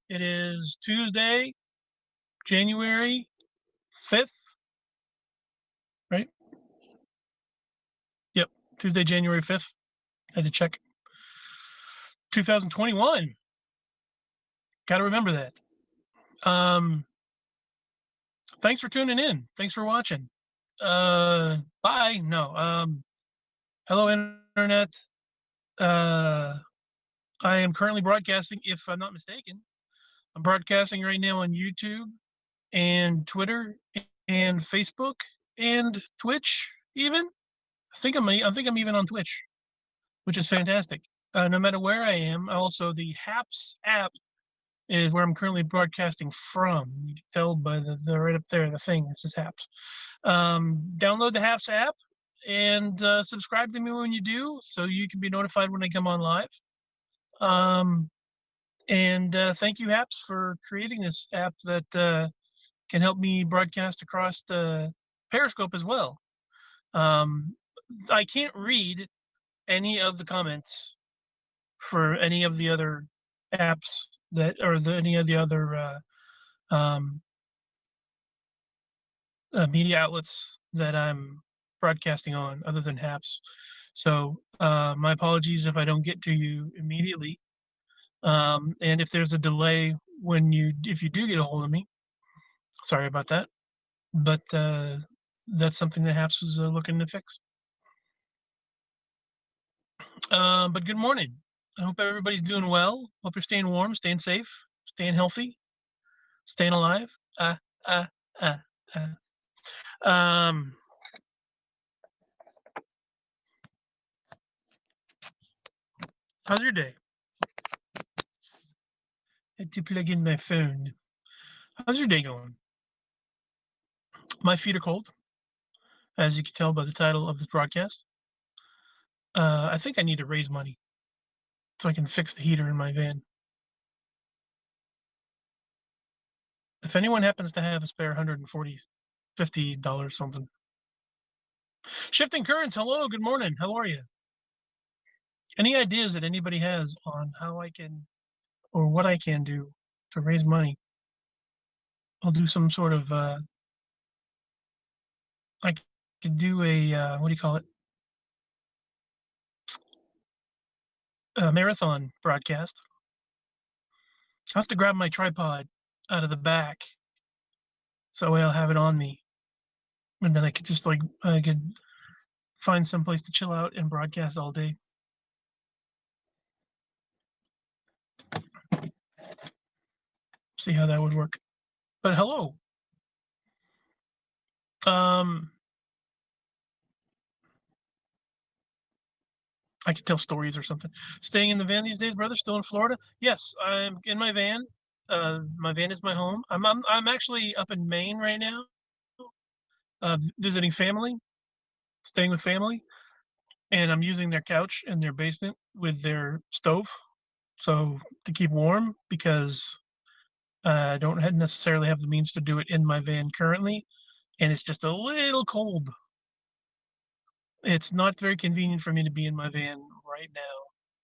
It is Tuesday, January 5th, right? Yep, Tuesday, January 5th. Had to check. 2021. Got to remember that. Thanks for tuning in. Thanks for watching. Bye. No. Hello, Internet. Uh, I am currently broadcasting, if I'm not mistaken. I'm broadcasting right now on YouTube and Twitter and Facebook and Twitch even. I think I'm even on Twitch, which is fantastic. No matter where I am, also the HAPS app is where I'm currently broadcasting from. You can tell by the right up there, the thing, it says HAPS. Download the HAPS app and subscribe to me when you do, so you can be notified when I come on live. And thank you, HAPS, for creating this app that can help me broadcast across the Periscope as well. I can't read any of the comments for any of the other apps any of the other um, media outlets that I'm broadcasting on, other than HAPS. So my apologies if I don't get to you immediately, and if there's a delay if you do get a hold of me. Sorry about that, but that's something that HAPS is looking to fix. But good morning. I hope everybody's doing well. Hope you're staying warm, staying safe, staying healthy, staying alive. Uh, uh, uh, um, how's your day? I had to plug in my phone. How's your day going? My feet are cold, as you can tell by the title of this broadcast. I think I need to raise money so I can fix the heater in my van. If anyone happens to have a spare $140, $50 something. Shifting Currents, hello, good morning. How are you? Any ideas that anybody has on how I can or what I can do to raise money? I'll do some sort of I could do a what do you call it? A marathon broadcast. I'll have to grab my tripod out of the back so I'll have it on me, and then I could just I could find some place to chill out and broadcast all day. See how that would work. But hello. Um, I could tell stories or something. Staying in the van these days, brother. Still in Florida? Yes, I'm in my van. My van is my home. I'm actually up in Maine right now, visiting family, staying with family, and I'm using their couch in their basement with their stove, so to keep warm because I don't necessarily have the means to do it in my van currently, and it's just a little cold. It's not very convenient for me to be in my van right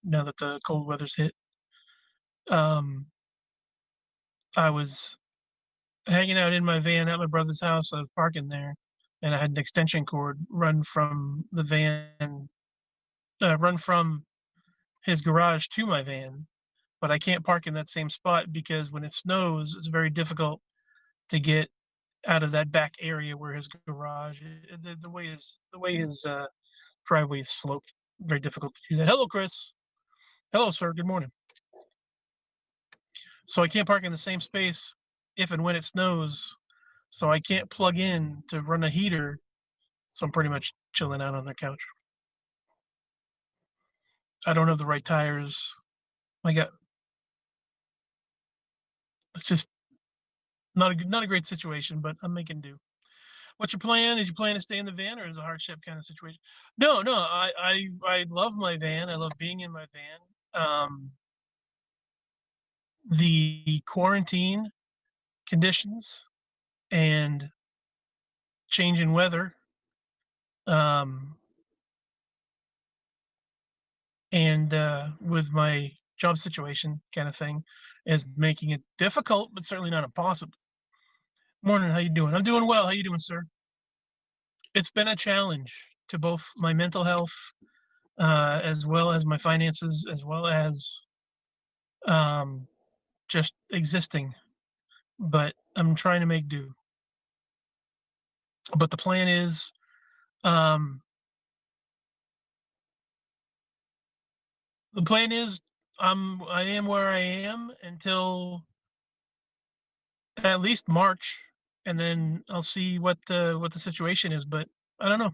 now that the cold weather's hit. Um, I was hanging out in my van at my brother's house. I was parking there, and I had an extension cord run from the van, run from his garage to my van. But I can't park in that same spot because when it snows, it's very difficult to get out of that back area where his garage. The way his driveway is sloped, very difficult to do that. Hello, Chris. Hello, sir. Good morning. So I can't park in the same space if and when it snows. So I can't plug in to run a heater. So I'm pretty much chilling out on the couch. I don't have the right tires. I got it's just not a great situation, but I'm making do. What's your plan? Is you plan to stay in the van, or is it a hardship kind of situation? No, no. I love my van. I love being in my van. The quarantine conditions and change in weather, um, and with my job situation kind of thing is making it difficult, but certainly not impossible. Morning, how you doing? I'm doing well. How you doing, sir? It's been a challenge to both my mental health, as well as my finances, as well as um, just existing. But I'm trying to make do. But the plan is, um, the plan is, I am where I am until at least March, and then I'll see what the situation is. But I don't know.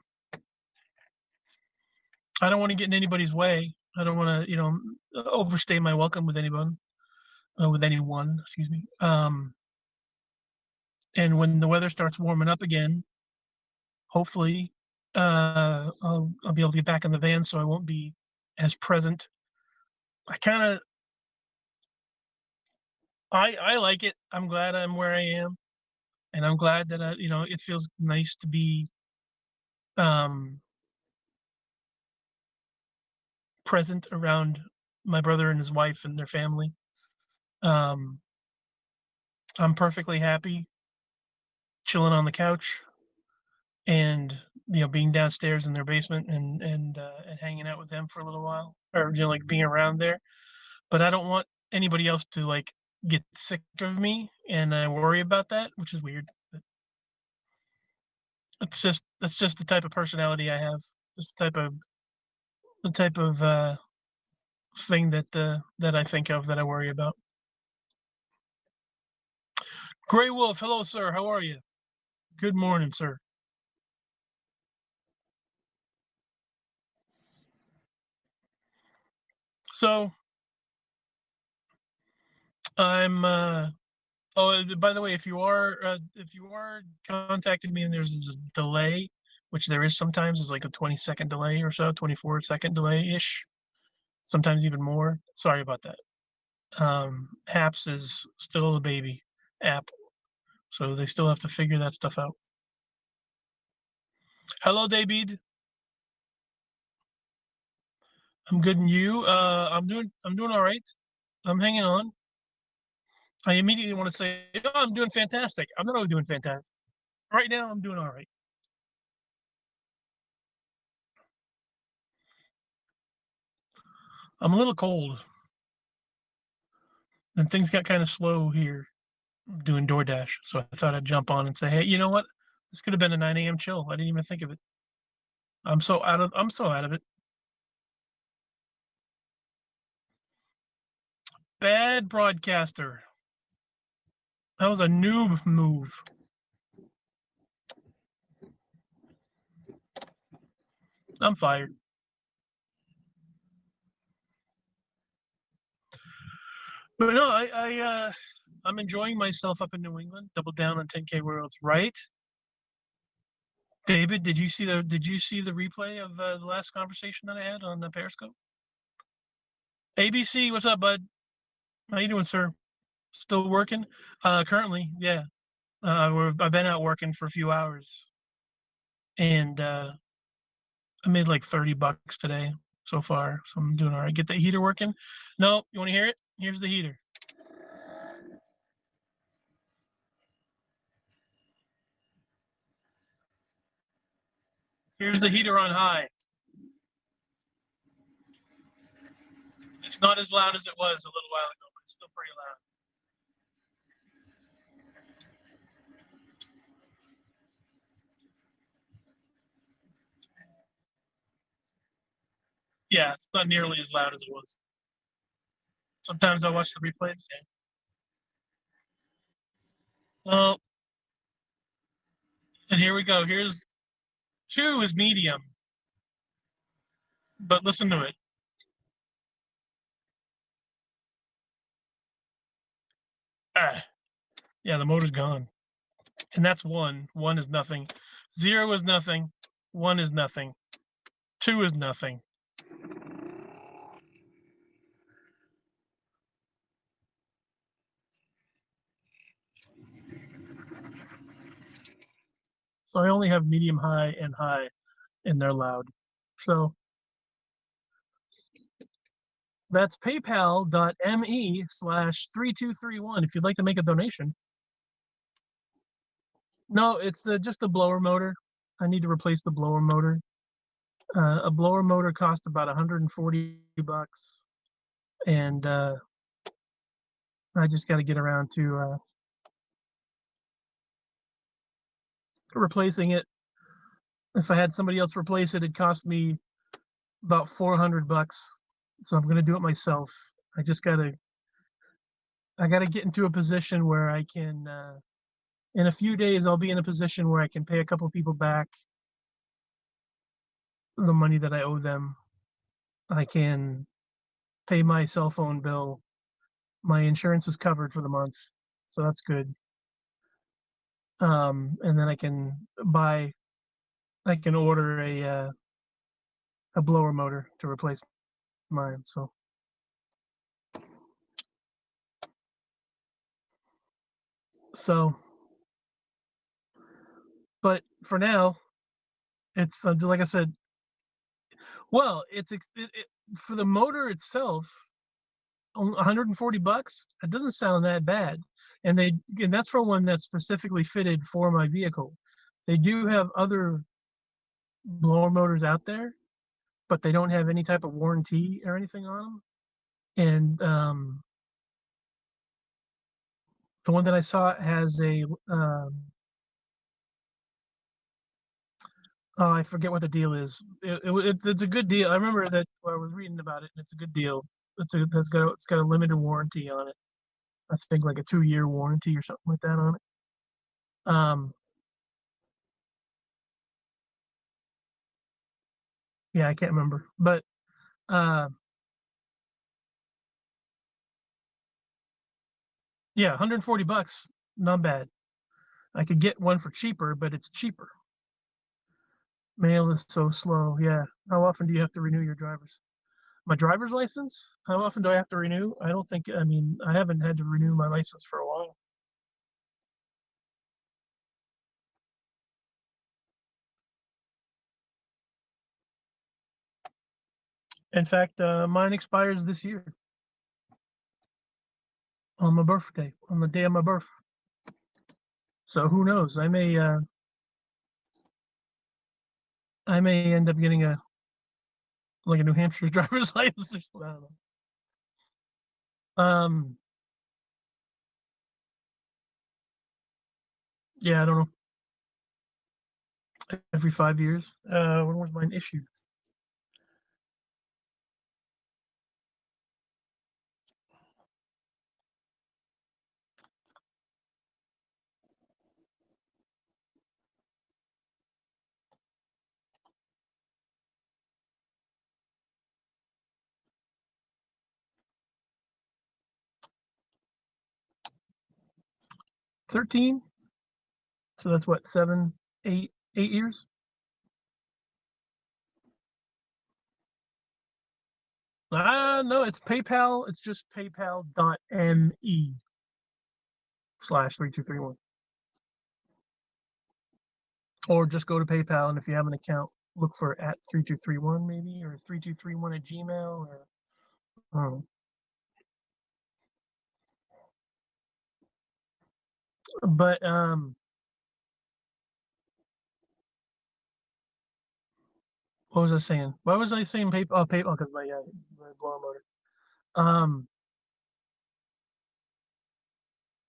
I don't want to get in anybody's way. I don't want to, overstay my welcome with anyone, with anyone. Excuse me. And when the weather starts warming up again, hopefully, I'll be able to get back in the van, so I won't be as present. I kind of I like it. I'm glad I'm where I am, and I'm glad that it feels nice to be um, present around my brother and his wife and their family. Um, I'm perfectly happy chilling on the couch and being downstairs in their basement and hanging out with them for a little while, or like being around there. But I don't want anybody else to like get sick of me, and I worry about that, which is weird. But that's just the type of personality I have. This the type of thing that I think of that I worry about. Gray Wolf, hello, sir. How are you? Good morning, sir. So I'm. Oh, by the way, if you are contacting me and there's a delay, which there is sometimes, is like a 20-second delay or so, 24-second delay ish, sometimes even more. Sorry about that. Apps is still a baby app, so they still have to figure that stuff out. Hello, David. I'm good, and you? I'm doing all right. I'm hanging on. I immediately want to say, oh, I'm doing fantastic. I'm not always doing fantastic. Right now, I'm doing all right. I'm a little cold, and things got kind of slow here doing DoorDash. So I thought I'd jump on and say, hey, you know what? This could have been a 9 a.m. chill. I didn't even think of it. I'm so out of it. Bad broadcaster. That was a noob move. I'm fired. But no, I'm enjoying myself up in New England. Double down on 10K Worlds, right? David, did you see the replay of the last conversation that I had on Periscope? ABC, what's up, bud? How you doing, sir? Still working? Currently, yeah. I've been out working for a few hours, and I made like $30 today so far, so I'm doing all right. Get the heater working? No, you want to hear it? Here's the heater. Here's the heater on high. It's not as loud as it was a little while ago, but it's still pretty loud. Yeah, it's not nearly as loud as it was. Sometimes I watch the replays. Yeah. Well, and here we go. Here's two is medium, but listen to it. Ah, yeah, the motor's gone. And that's one. One is nothing. Zero is nothing. One is nothing. Two is nothing. So I only have medium, high, and high, and they're loud. So That's paypal.me/3231 if you'd like to make a donation. No, it's just a blower motor. I need to replace the blower motor. A blower motor costs about 140 bucks, and I just got to get around to replacing it. If I had somebody else replace it, it'd cost me about 400 bucks. So I'm gonna do it myself. I just gotta get into a position where I can. In a few days, I'll be in a position where I can pay a couple people back the money that I owe them. I can pay my cell phone bill. My insurance is covered for the month, so that's good. And then I can order a blower motor to replace mine. So, but for now, it's like I said. Well, for the motor itself, 140 bucks. It doesn't sound that bad, and that's for one that's specifically fitted for my vehicle. They do have other blower motors out there, but they don't have any type of warranty or anything on them. And the one that I saw has oh, I forget what the deal is. It's a good deal. I remember that I was reading about it, and it's a good deal. It's got a limited warranty on it. I think like a 2-year warranty or something like that on it. Yeah, I can't remember, but uh, yeah, 140 bucks, not bad. I could get one for cheaper, but it's cheaper. Mail is so slow. Yeah. How often do you have to renew your my driver's license? How often do I have to renew? I don't think, I mean, I haven't had to renew my license for a while. In fact, mine expires this year on my birthday, on the day of my birth. So who knows? I may end up getting a New Hampshire driver's license or something. I don't know. Yeah, I don't know. Every 5 years. When was mine issued? 13. So that's what, 7, 8 years? No, it's PayPal. It's just paypal.me/3231. Or just go to PayPal, and if you have an account, look for @3231 maybe, or 3231 at Gmail, or um, but what was I saying? Why was I saying PayPal? Oh, PayPal, because my blower motor. Um,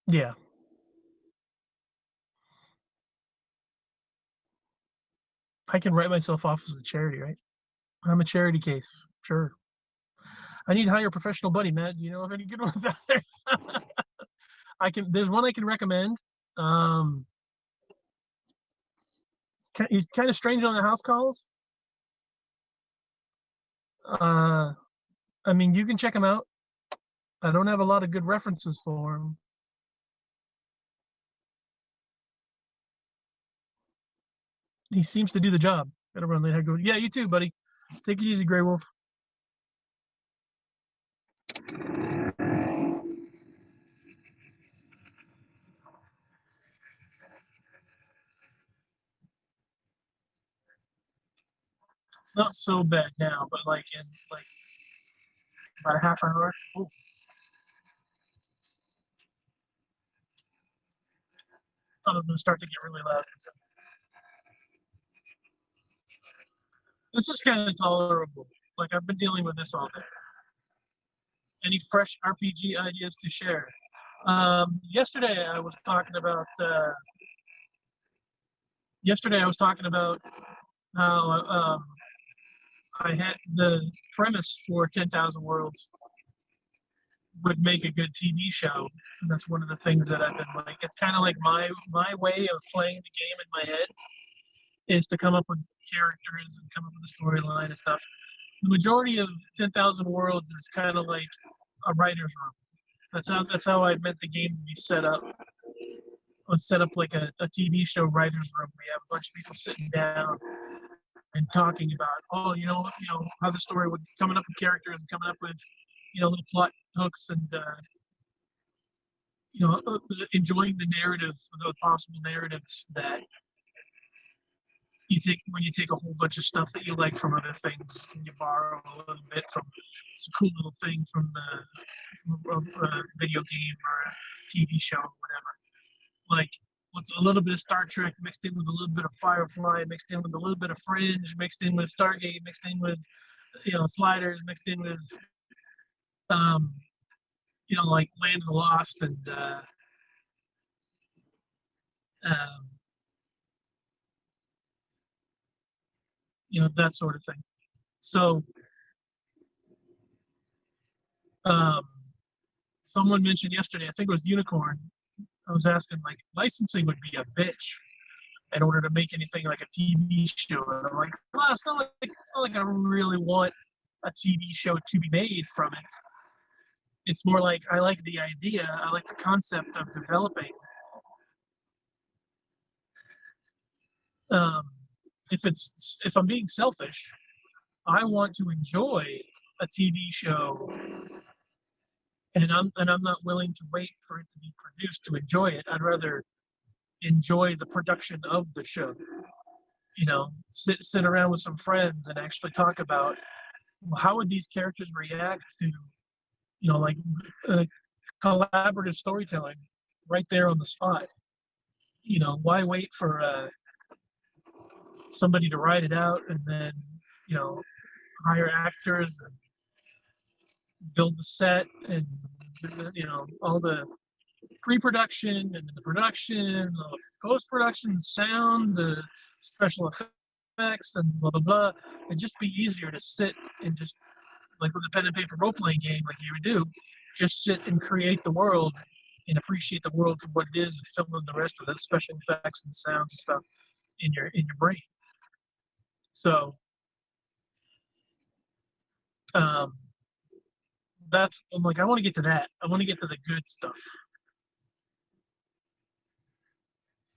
yeah, I can write myself off as a charity, right? I'm a charity case. Sure. I need to hire a professional buddy, Matt. Do you know of any good ones out there? There's one I can recommend. Um, he's kind of strange on the house calls. Uh, I mean, you can check him out. I don't have a lot of good references for him. He seems to do the job. Gotta run the head. Go. Yeah, you too, buddy. Take it easy, Grey Wolf. It's not so bad now, but like about a half hour. Ooh. Thought it was gonna start to get really loud. This is kind of tolerable. Like I've been dealing with this all day. Any fresh RPG ideas to share? Yesterday I was talking about. Yesterday I was talking about how I had the premise for 10,000 Worlds would make a good TV show, and that's one of the things that I've been like. It's kind of like my way of playing the game in my head is to come up with characters and come up with a storyline and stuff. The majority of 10,000 Worlds is kind of like a writer's room. That's how I meant the game to be set up. Let's set up like a TV show writer's room. We have a bunch of people sitting down and talking about, oh, how the story would coming up with characters and coming up with, little plot hooks and enjoying the narrative, the possible narratives that you take when you take a whole bunch of stuff that you like from other things and you borrow a little bit from it's a cool little thing from a video game or a TV show or whatever. Like what's a little bit of Star Trek mixed in with a little bit of Firefly, mixed in with a little bit of Fringe, mixed in with Stargate, mixed in with Sliders, mixed in with um, like Land of the Lost and um, that sort of thing. So um, someone mentioned yesterday, I think it was Unicorn. I was asking like licensing would be a bitch in order to make anything like a TV show. And I'm like, well, it's not like I really want a TV show to be made from it. It's more like I like the idea, I like the concept of developing. Um, if I'm being selfish, I want to enjoy a TV show, and I'm not willing to wait for it to be produced to enjoy it. I'd rather enjoy the production of the show. Sit around with some friends and actually talk about, well, how would these characters react to like uh, collaborative storytelling right there on the spot. Why wait for somebody to write it out and then you know hire actors and build the set and all the pre-production and the production, the post-production, sound, the special effects, and blah blah blah. It'd just be easier to sit and just like with a pen and paper role-playing game, like you would do, just sit and create the world and appreciate the world for what it is, and fill in the rest of the special effects and sounds and stuff in your brain. So um, I'm like, I want to get to that. I want to get to the good stuff.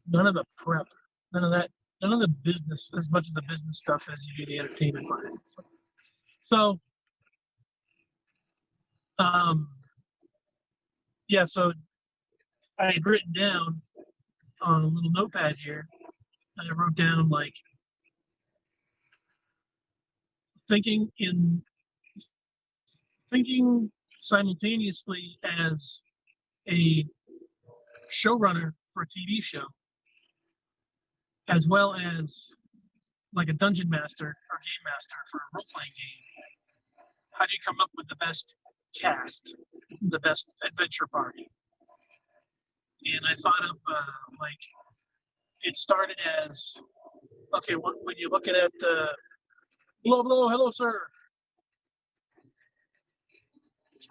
None of the prep, none of that, none of the business, as much as the business stuff as you do the entertainment part of it. So um, yeah, so I had written down on a little notepad here, and I wrote down like thinking in thinking simultaneously as a showrunner for a TV show, as well as like a dungeon master or game master for a role playing game. How do you come up with the best cast, the best adventure party? And I thought of like it started as okay when you're looking at hello sir.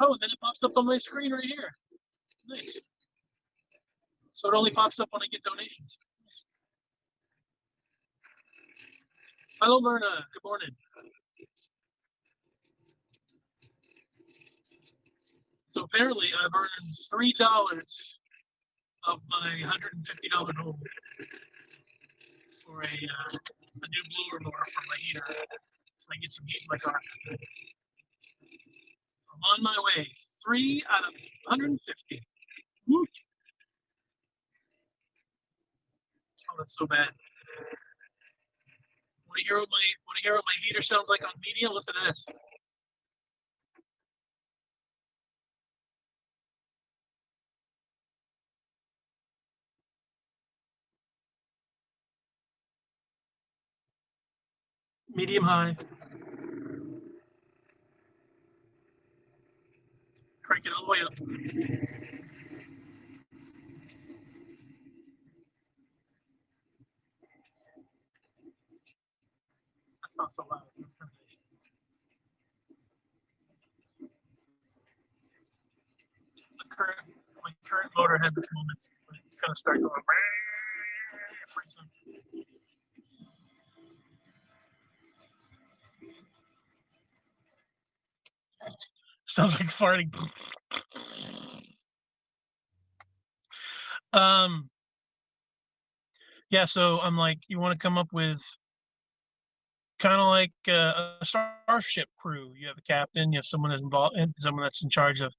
Oh, and then it pops up on my screen right here. Nice. So it only pops up when I get donations. Hello, Myrna. Good morning. So apparently, I've earned $3 of my $150 goal for a new blower motor for my heater, so I get some heat in my car. So I'm on my way. 3 out of 150. Woo. Oh, that's so bad. Want to hear what my heater sounds like on media? Listen to this. medium high, crank it all the way up. That's not so loud. That's kind of nice. Current, my current motor has its moments, but it's gonna start going pretty soon. Sounds like farting. um, yeah. So I'm like, you want to come up with kind of like a starship crew. You have a captain, you have someone that's involved, and someone that's in charge of,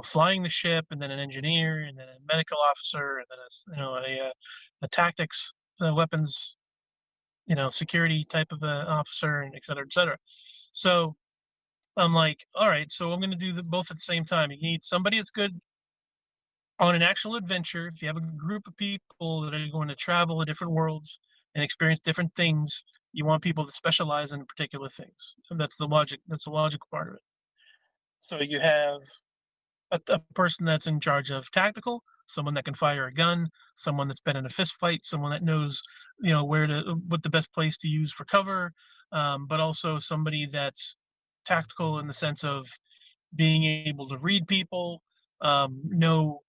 flying the ship, and then an engineer, and then a medical officer, and then a tactics, weapons, security type of officer, and et cetera, et cetera. So I'm like, all right, so I'm going to do both at the same time. You need somebody that's good on an actual adventure. If you have a group of people that are going to travel to different worlds and experience different things, you want people that specialize in particular things. So that's the logic. That's the logical part of it. So you have a person that's in charge of tactical, someone that can fire a gun, someone that's been in a fist fight, someone that knows, what the best place to use for cover, but also somebody that's tactical in the sense of being able to read people, know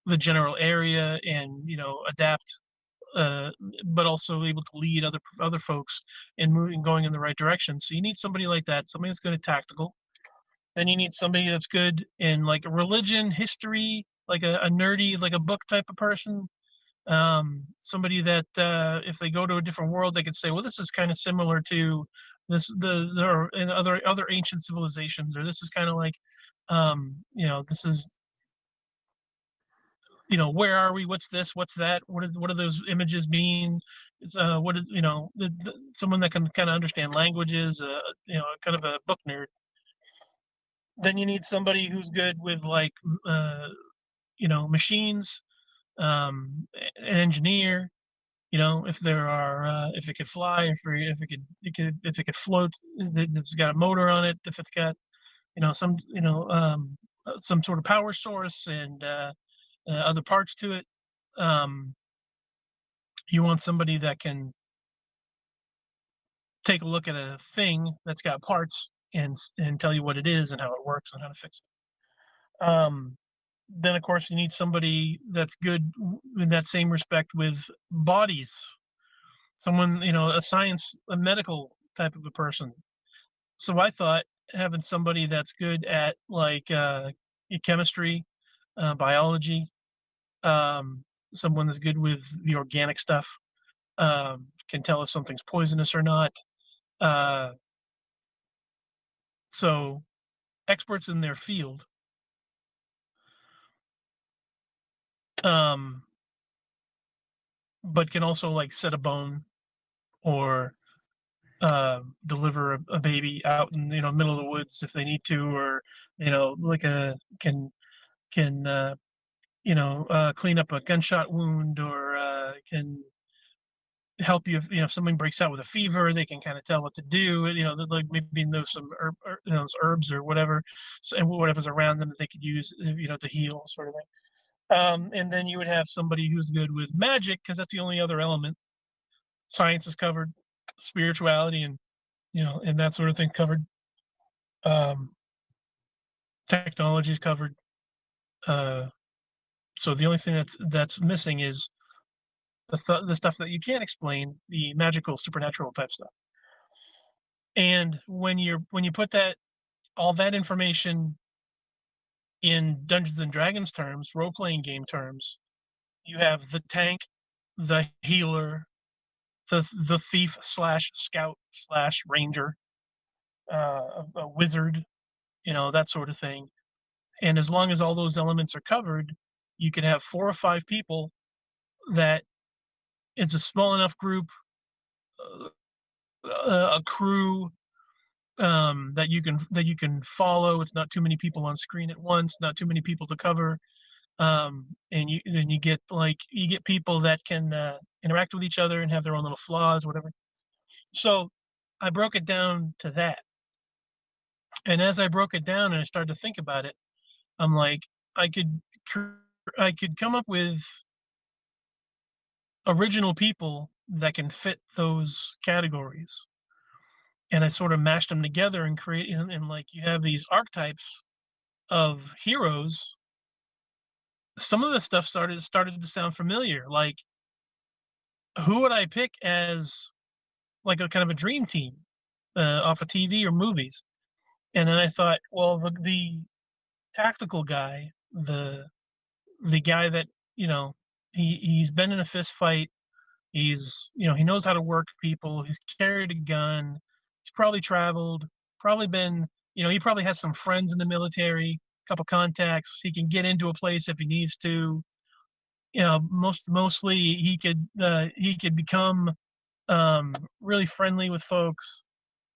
the general area, and adapt, uh, but also able to lead other folks in moving going in the right direction. So you need somebody like that, somebody that's good at tactical. Then you need somebody that's good in like religion, history, like a nerdy, like a book type of person. Somebody that if they go to a different world, they could say, well, this is kind of similar to this there are in other ancient civilizations, or this is kind of like, this is, where are we? What's this? What's that? What do those images mean? It's, what is, someone that can kind of understand languages, kind of a book nerd. Then you need somebody who's good with like, uh, machines, an engineer. If there are, if it could fly, if it could float, if it's got a motor on it, if it's got, some sort of power source, and other parts to it. Um, you want somebody that can take a look at a thing that's got parts, and tell you what it is and how it works and how to fix it. Then of course you need somebody that's good in that same respect with bodies. Someone, a medical type of a person. So I thought having somebody that's good at like, chemistry, biology, um, someone that's good with the organic stuff, can tell if something's poisonous or not. Uh, so experts in their field, um, but can also like set a bone, or deliver a baby out in, middle of the woods if they need to, or like a can clean up a gunshot wound, or can help you if something breaks out with a fever. They can kind of tell what to do. Like maybe know some herbs or whatever, so, and whatever's around them that they could use, to heal, sort of thing. And then you would have somebody who's good with magic, because that's the only other element. Science is covered, spirituality, and and that sort of thing covered. Um, Technology is covered. Uh, so the only thing that's missing is the stuff that you can't explain, the magical, supernatural type stuff. And when you put that all that information in Dungeons and Dragons terms, role playing game terms, you have the tank, the healer, the thief slash scout slash ranger, a wizard, that sort of thing. And as long as all those elements are covered, you could have 4 or 5 people that it's a small enough group, a crew, that you can follow. It's not too many people on screen at once, not too many people to cover, and you get people that can interact with each other and have their own little flaws, whatever. So I broke it down to that, and as I broke it down and I started to think about it, I'm like, I could cr I could come up with original people that can fit those categories, and I sort of mashed them together and create and, like, you have these archetypes of heroes. Some of the stuff started to sound familiar, like, who would I pick as, like, a kind of a dream team, off of TV or movies? And then I thought, well, the tactical guy, the guy that, you know, he's been in a fist fight, he knows how to work people, he's carried a gun, he's probably traveled, probably been, he probably has some friends in the military, couple contacts, he can get into a place if he needs to. Mostly he could become really friendly with folks,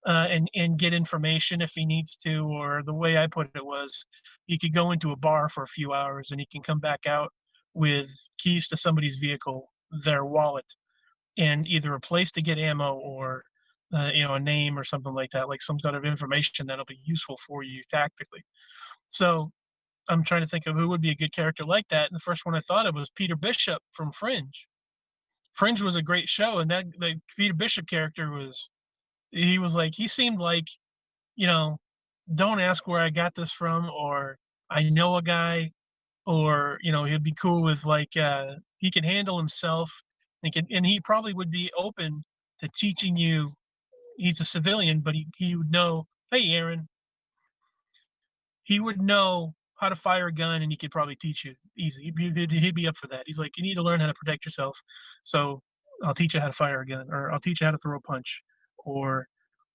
and get information if he needs to. Or the way I put it was, he could go into a bar for a few hours and he can come back out with keys to somebody's vehicle, their wallet, and either a place to get ammo or a name or something like that, like some kind of information that'll be useful for you tactically. So I'm trying to think of who would be a good character like that, and the first one I thought of was Peter Bishop from Fringe. Fringe was a great show, and that the Peter Bishop character was he seemed like, you know, don't ask where I got this from, or I know a guy, or he'd be cool with, like, he can handle himself, and he probably would be open to teaching you. He's a civilian, but he would know, hey, Aaron, he would know how to fire a gun, and he could probably teach you easy. He'd be up for that. He's like, you need to learn how to protect yourself, so I'll teach you how to fire a gun, or I'll teach you how to throw a punch. Or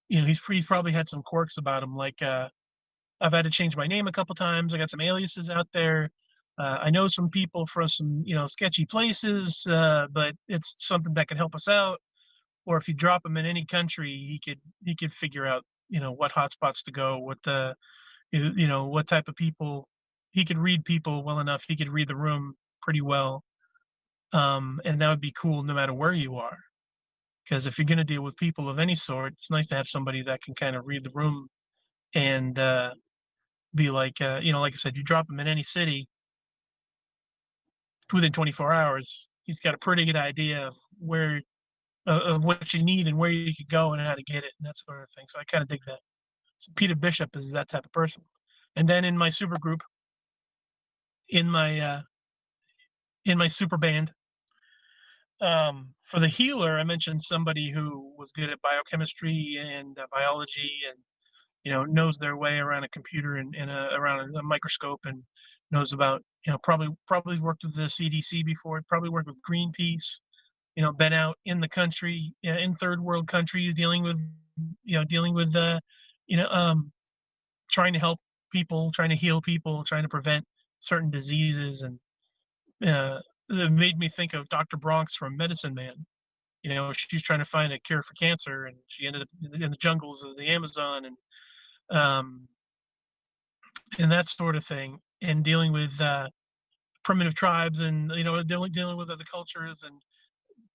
he's probably had some quirks about him, like, I've had to change my name a couple times. I got some aliases out there. I know some people from some, sketchy places, but it's something that could help us out. Or if you drop him in any country, he could figure out, what hotspots to go, what type of people. He could read people well enough. He could read the room pretty well, and that would be cool no matter where you are. Because if you're going to deal with people of any sort, it's nice to have somebody that can kind of read the room and be like, like I said, you drop him in any city within 24 hours, he's got a pretty good idea of of what you need and where you could go and how to get it and that sort of thing. So I kind of dig that. So Peter Bishop is that type of person. And then in my super group, in my uh, in my super band, for the healer, I mentioned somebody who was good at biochemistry and biology, and knows their way around a computer and around a microscope, and knows about, probably worked with the CDC before, probably worked with Greenpeace, been out in the country, in third world countries, dealing with you know, um, trying to help people, trying to heal people, trying to prevent certain diseases. And it made me think of Dr. Bronx from Medicine Man. She's trying to find a cure for cancer, and she ended up in the jungles of the Amazon, um, and that sort of thing, and dealing with primitive tribes, and dealing with other cultures, and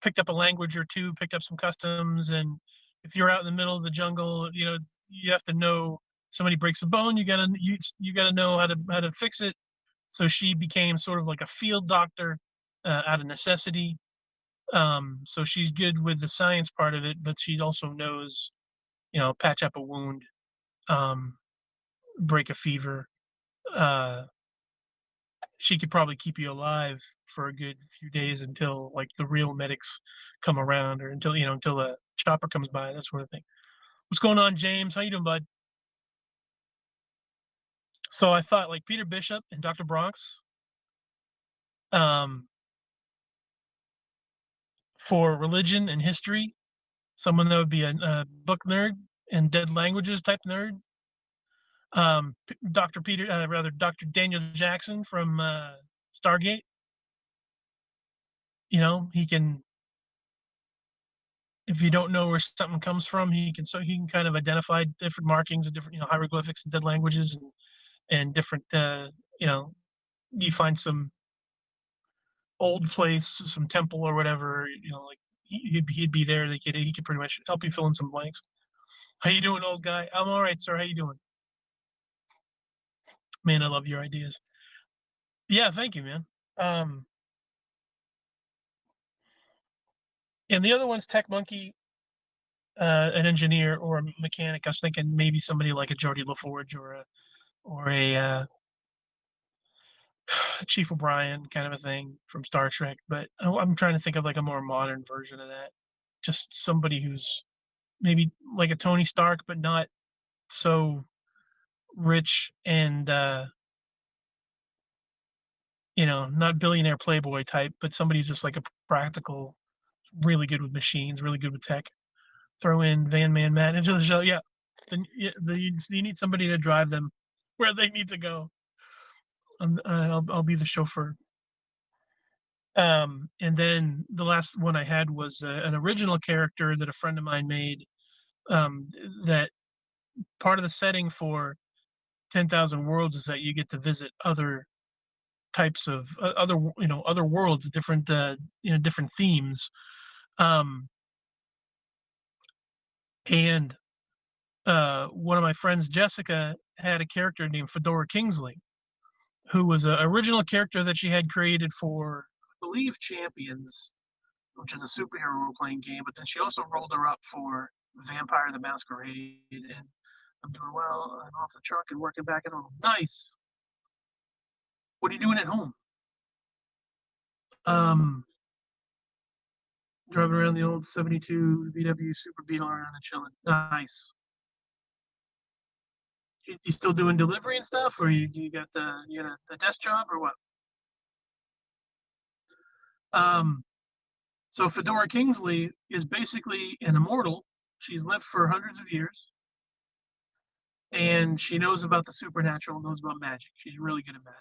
picked up a language or two, picked up some customs. And if you're out in the middle of the jungle, you have to know, somebody breaks a bone, you gotta know how to fix it. So she became sort of like a field doctor, out of necessity. So she's good with the science part of it, but she also knows, patch up a wound, um, break a fever. Uh, she could probably keep you alive for a good few days until, like, the real medics come around, or until a chopper comes by, that sort of thing. What's going on, James? How you doing, bud? So I thought, like, Peter Bishop and Dr. Bronx, um, for religion and history, someone that would be a book nerd and dead languages type nerd. Dr. Daniel Jackson from Stargate. He can, if you don't know where something comes from, he can kind of identify different markings of different, hieroglyphics and dead languages, and different, you know you find some old place, some temple or whatever, like, he'd be there. He could pretty much help you fill in some blanks. How you doing, old guy? I'm all right, sir. How you doing? Man, I love your ideas. Yeah, thank you, man. Um, and the other one's Tech Monkey, an engineer or a mechanic. I was thinking maybe somebody like a Geordie LaForge or a Chief O'Brien kind of a thing from Star Trek. But I'm trying to think of like a more modern version of that. Just somebody who's maybe like a Tony Stark, but not so rich and not billionaire playboy type, but somebody who's just like a practical, really good with machines, really good with tech. Throw in Van Man Matt into the show. Yeah, then you need somebody to drive them where they need to go. I'll be the chauffeur. And then the last one I had was an original character that a friend of mine made. Um, that part of the setting for 10,000 Worlds is that you get to visit other types of other worlds, different different themes. Um, and One of my friends, Jessica, had a character named Fedora Kingsley, who was an original character that she had created for, I believe, Champions, which is a superhero role playing game. But then she also rolled her up for Vampire the Masquerade. And I'm doing well. I'm off the truck and working back at home. Nice. What are you doing at home? Um, Driving around the old 72 VW Super Beetle around and chilling. Nice. You still doing delivery and stuff, or you got the desk job or what? Um, so Fedora Kingsley is basically an immortal. She's lived for hundreds of years, and she knows about the supernatural, knows about magic. She's really good at magic.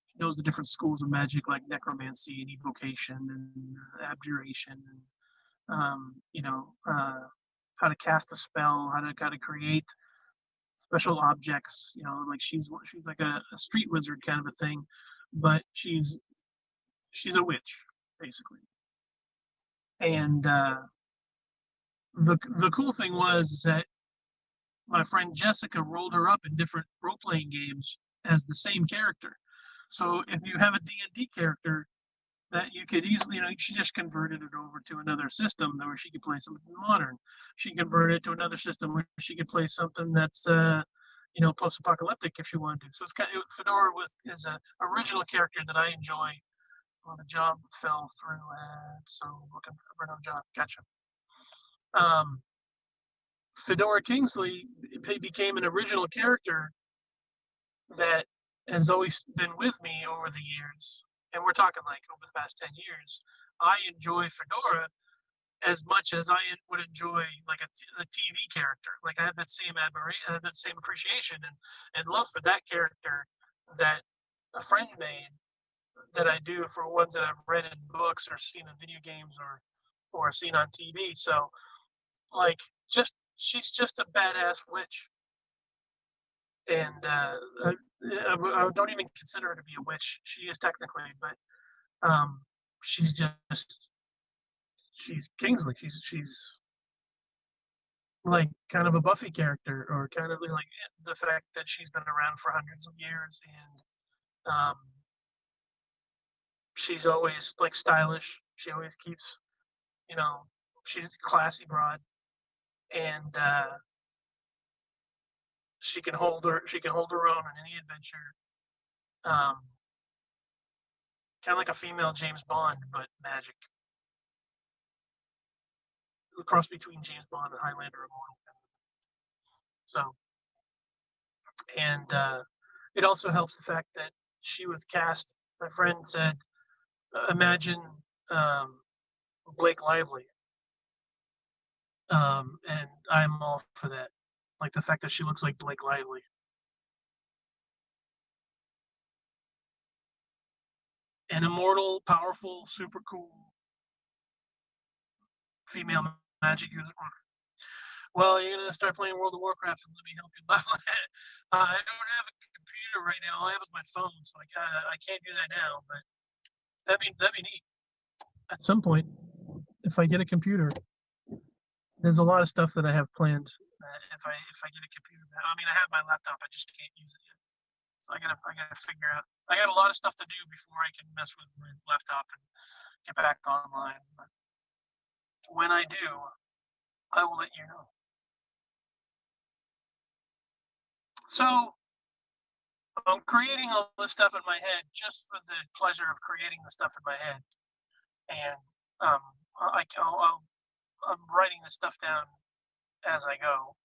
She knows the different schools of magic, like necromancy and evocation and abjuration, and how to cast a spell, how to create special objects. Like she's like a street wizard kind of a thing, but she's a witch basically. And the cool thing was that my friend Jessica rolled her up in different role playing games as the same character. So if you have a D&D character that you could easily, she just converted it over to another system where she could play something modern. She converted it to another system where she could play something that's post-apocalyptic if she wanted to. So Fedora is an original character that I enjoy. Well, the job fell through, so looking for another job. Gotcha. Um, Fedora Kingsley became an original character that has always been with me over the years, and we're talking like over the past 10 years. I enjoy Fedora as much as I would enjoy like a TV character. Like I have that same admiration, I have that same appreciation and love for that character that a friend made that I do for ones that I've read in books or seen in video games or seen on TV. So like just she's just a badass witch, and I don't even consider her to be a witch. She is technically, but um, she's just she's Kingsley. She's like kind of a Buffy character, or kind of like the fact that she's been around for hundreds of years, and she's always like stylish. She always keeps, you know, she's a classy broad, and she can hold her own in any adventure. Um, Kind of like a female James Bond, but magic. The cross between James Bond and Highlander Immortal. So, and it also helps the fact that she was cast. My friend said, imagine um, Blake Lively, and I'm all for that. Like the fact that she looks like Blake Lively. An immortal, powerful, super cool female magic user. Well, you're gonna start playing World of Warcraft and let me help you level it. I don't have a computer right now. All I have is my phone, so I can't do that now. But that'd be neat. At some point, if I get a computer, there's a lot of stuff that I have planned if I get a computer back. I mean, I have my laptop, I just can't use it yet. So I gotta figure out. I got a lot of stuff to do before I can mess with my laptop and get back online. But when I do, I will let you know. So I'm creating all this stuff in my head just for the pleasure of creating the stuff in my head, and um, I'm writing this stuff down as I go.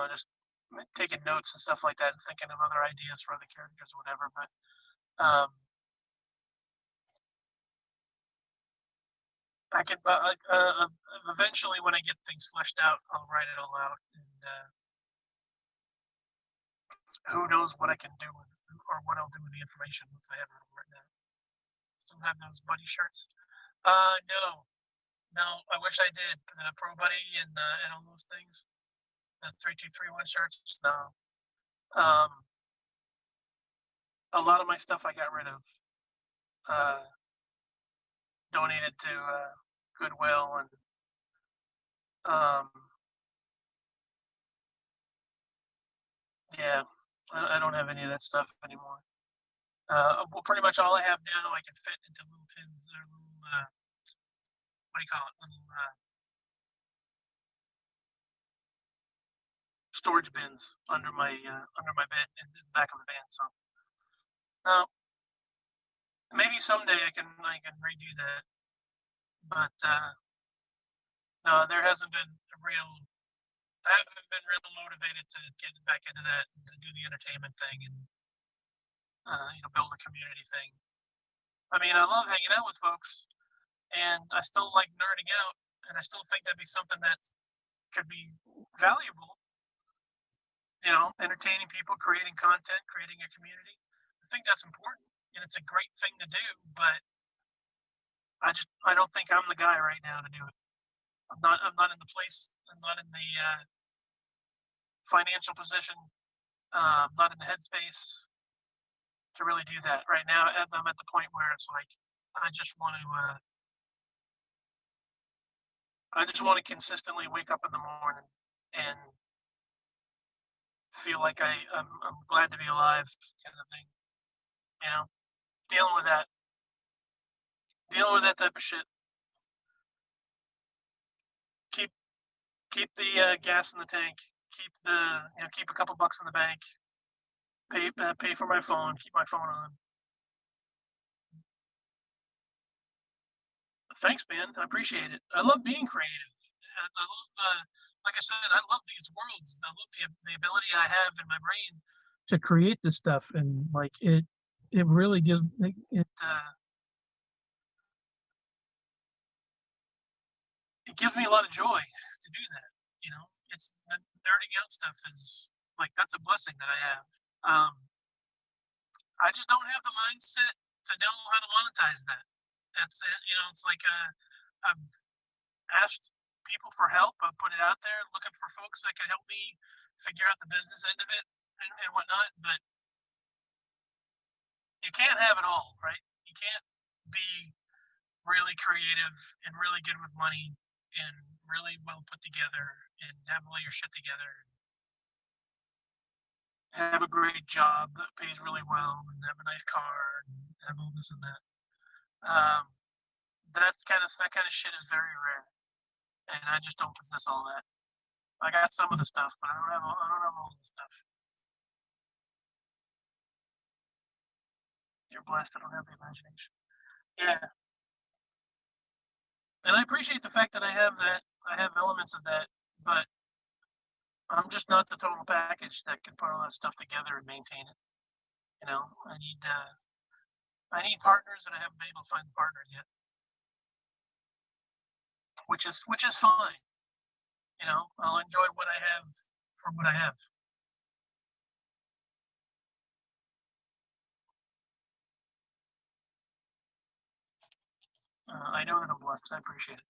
Just taking notes and stuff like that, and thinking of other ideas for other characters, or whatever. But um, I can, eventually, when I get things fleshed out, I'll write it all out, and who knows what I can do with, or what I'll do with the information once I have it all written out. Still have those buddy shirts? No, no. I wish I did. The Pro Buddy and all those things. The 3231 shirts. No. Um, a lot of my stuff I got rid of. Uh, Donated to Goodwill, and um, yeah, I don't have any of that stuff anymore. Well, pretty much all I have now I can fit into little pins or little what do you call it? Little storage bins under my bed in the back of the van. So uh, maybe someday I can redo that, but no, there hasn't been a real. I haven't been real motivated to get back into that and to do the entertainment thing, and build a community thing. I mean, I love hanging out with folks, and I still like nerding out, and I still think that'd be something that could be valuable. Entertaining people, creating content, creating a community. I think that's important, and it's a great thing to do. But I don't think I'm the guy right now to do it. I'm not in the place. I'm not in the financial position. I'm not in the headspace to really do that right now. I'm at the point where it's like I just want to. I just want to consistently wake up in the morning and feel like I'm glad to be alive, kind of thing. You know, dealing with that, dealing with that type of shit. Keep keep the gas in the tank. Keep a couple bucks in the bank. Pay for my phone. Keep my phone on. Thanks, man. I appreciate it. I love being creative. I love, like I said, I love these worlds. I love the ability I have in my brain to create this stuff, and like it really it gives me a lot of joy to do that. It's the nerding out stuff is like that's a blessing that I have. Um, I just don't have the mindset to know how to monetize that. It's like I've asked people for help. I put it out there, looking for folks that can help me figure out the business end of it and whatnot. But you can't have it all, right? You can't be really creative and really good with money and really well put together and have all your shit together, have a great job that pays really well, and have a nice car and have all this and that. Um, that kind of shit is very rare, and I just don't possess all that. I got some of the stuff, but I don't have all the stuff. You're blessed. I don't have the imagination. Yeah, and I appreciate the fact that I have that. I have elements of that, but I'm just not the total package that can put all that stuff together and maintain it. I need partners, and I haven't been able to find partners yet, which is fine. I'll enjoy what I have from what I have. I know that I'm blessed. I appreciate it,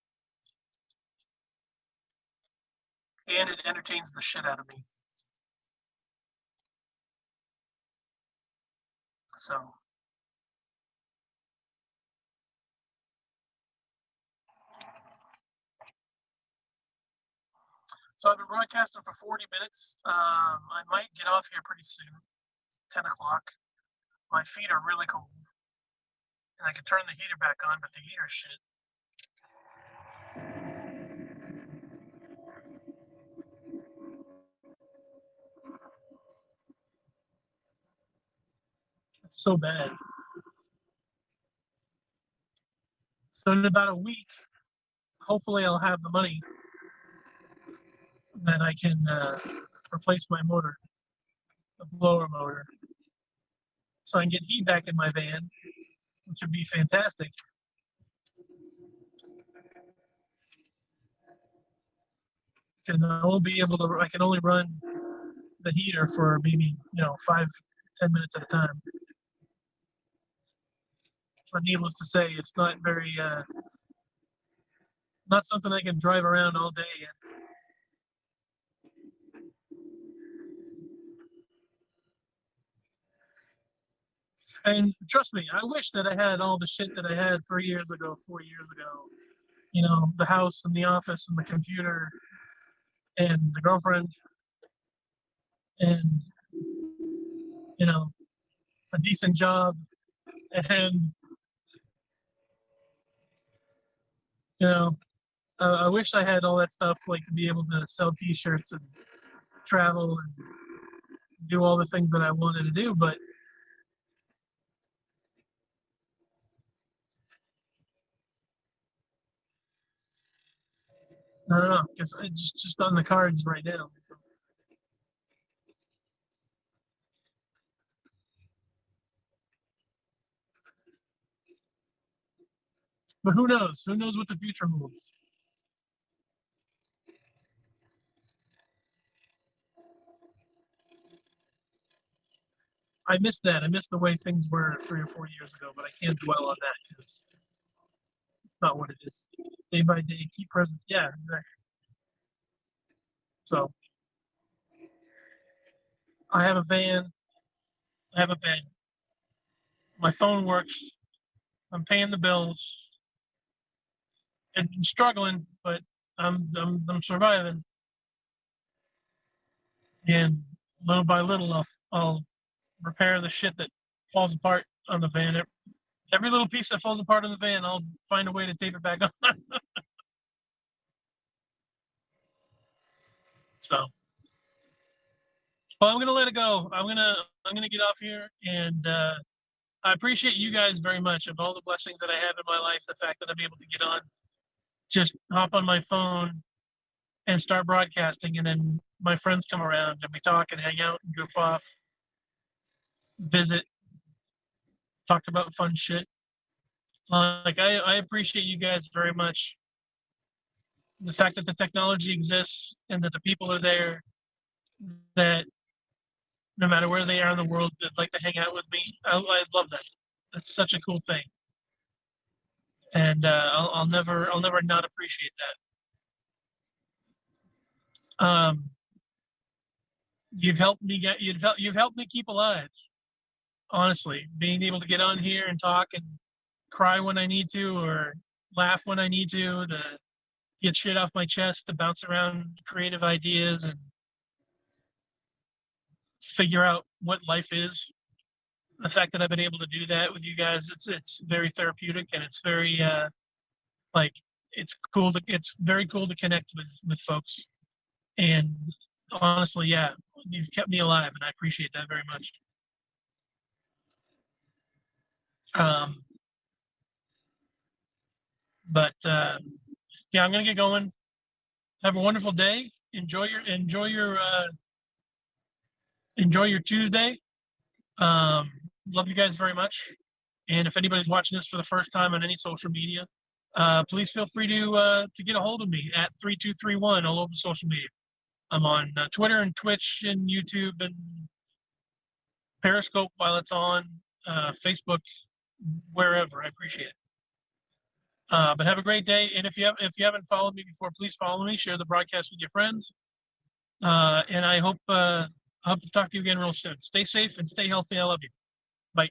and it entertains the shit out of me. So So I've been broadcasting for 40 minutes. I might get off here pretty soon. It's 10 o'clock. My feet are really cold. And I can turn the heater back on, but the heater's shit. It's so bad. So in about a week, hopefully I'll have the money that I can replace my motor, the blower motor, so I can get heat back in my van, which would be fantastic. Because I won't be able to. I can only run the heater for maybe 5-10 minutes at a time. But needless to say, it's not very not something I can drive around all day in. And trust me, I wish that I had all the shit that I had 3 years ago, 4 years ago. The house and the office and the computer and the girlfriend and a decent job and you know I wish I had all that stuff, like to be able to sell t-shirts and travel and do all the things that I wanted to do, but I don't know, because it's just on the cards right now. But who knows? Who knows what the future holds? I miss that. I miss the way things were 3 or 4 years ago, but I can't dwell on that because it's not what it is. Day by day, keep present. Yeah, exactly. So I have a van. I have a bed. My phone works. I'm paying the bills. And I'm struggling, but I'm surviving. And little by little, I'll repair the shit that falls apart on the van. Every little piece that falls apart on the van, I'll find a way to tape it back on. So, well, I'm gonna let it go. I'm gonna get off here, and I appreciate you guys very much. Of all the blessings that I have in my life, the fact that I'm able to get on, just hop on my phone and start broadcasting, and then my friends come around and we talk and hang out and goof off, visit, talk about fun shit. Like I appreciate you guys very much. The fact that the technology exists and that the people are there, that no matter where they are in the world, that like to hang out with me. I love that. That's such a cool thing, and I'll never not appreciate that. You've helped me keep alive. Honestly, being able to get on here and talk and cry when I need to, or laugh when I need to get shit off my chest, to bounce around creative ideas and figure out what life is. The fact that I've been able to do that with you guys, it's very therapeutic, and it's very like it's very cool to connect with folks. And honestly, yeah, you've kept me alive, and I appreciate that very much. Um, but yeah, I'm gonna get going. Have a wonderful day. Enjoy your Tuesday. Love you guys very much. And if anybody's watching this for the first time on any social media, please feel free to get a hold of me at 3231 all over social media. I'm on Twitter and Twitch and YouTube and Periscope while it's on, Facebook, wherever. I appreciate it. But have a great day. And if you haven't followed me before, please follow me. Share the broadcast with your friends. And I hope to talk to you again real soon. Stay safe and stay healthy. I love you. Bye.